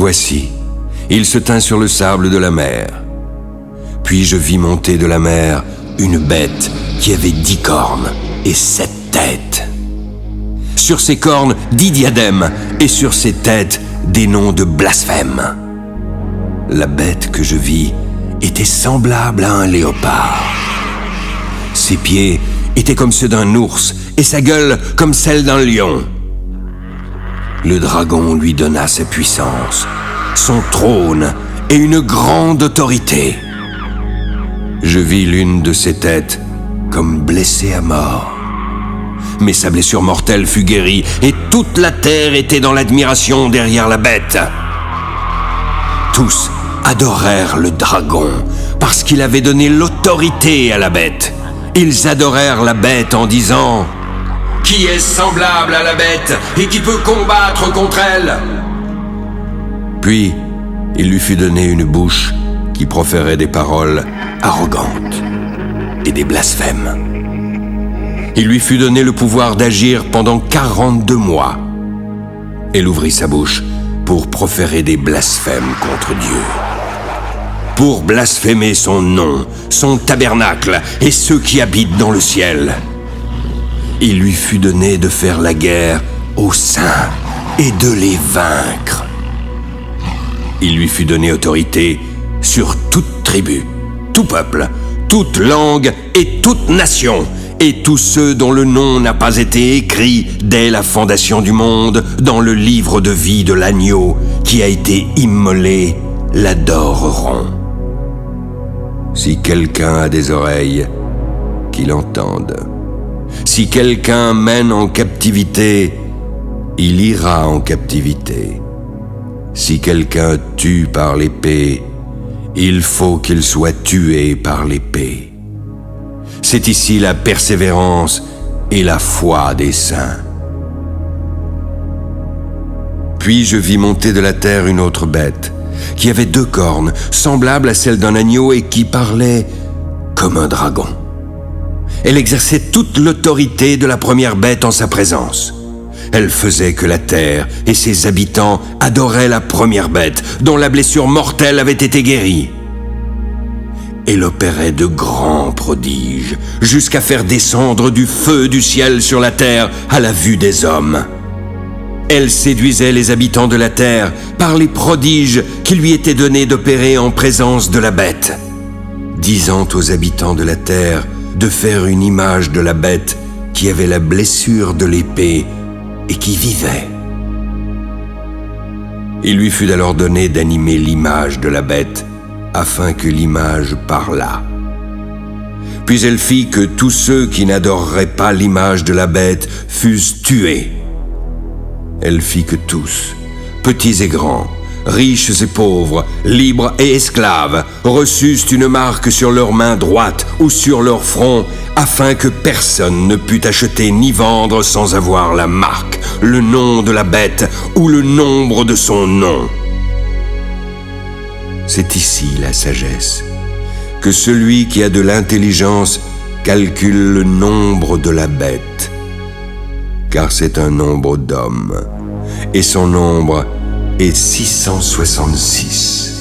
Voici, il se tint sur le sable de la mer. Puis je vis monter de la mer une bête qui avait 10 cornes et 7 têtes. Sur ses cornes 10 diadèmes et sur ses têtes des noms de blasphème. La bête que je vis était semblable à un léopard. Ses pieds étaient comme ceux d'un ours et sa gueule comme celle d'un lion. Le dragon lui donna sa puissance, son trône et une grande autorité. Je vis l'une de ses têtes comme blessée à mort. Mais sa blessure mortelle fut guérie et toute la terre était dans l'admiration derrière la bête. Tous adorèrent le dragon parce qu'il avait donné l'autorité à la bête. Ils adorèrent la bête en disant « Qui est semblable à la bête et qui peut combattre contre elle ?» Puis, il lui fut donné une bouche qui proférait des paroles arrogantes et des blasphèmes. Il lui fut donné le pouvoir d'agir pendant 42 mois. Elle ouvrit sa bouche pour proférer des blasphèmes contre Dieu. Pour blasphémer son nom, son tabernacle et ceux qui habitent dans le ciel. Il lui fut donné de faire la guerre aux saints et de les vaincre. Il lui fut donné autorité sur toute tribu, tout peuple, toute langue et toute nation, et tous ceux dont le nom n'a pas été écrit dès la fondation du monde dans le livre de vie de l'agneau qui a été immolé l'adoreront. Si quelqu'un a des oreilles, qu'il entende. Si quelqu'un mène en captivité, il ira en captivité. Si quelqu'un tue par l'épée, il faut qu'il soit tué par l'épée. C'est ici la persévérance et la foi des saints. Puis je vis monter de la terre une autre bête, qui avait 2 cornes, semblable à celle d'un agneau et qui parlait comme un dragon. Elle exerçait toute l'autorité de la première bête en sa présence. Elle faisait que la terre et ses habitants adoraient la première bête, dont la blessure mortelle avait été guérie. Elle opérait de grands prodiges, jusqu'à faire descendre du feu du ciel sur la terre à la vue des hommes. Elle séduisait les habitants de la terre par les prodiges qui lui étaient donnés d'opérer en présence de la bête, disant aux habitants de la terre de faire une image de la bête qui avait la blessure de l'épée et qui vivait. Il lui fut alors donné d'animer l'image de la bête, afin que l'image parlât. Puis elle fit que tous ceux qui n'adoreraient pas l'image de la bête fussent tués. Elle fit que tous, petits et grands, riches et pauvres, libres et esclaves, reçussent une marque sur leur main droite ou sur leur front, afin que personne ne pût acheter ni vendre sans avoir la marque, le nom de la bête ou le nombre de son nom. C'est ici la sagesse, que celui qui a de l'intelligence calcule le nombre de la bête, car c'est un nombre d'hommes, et son nombre est 666.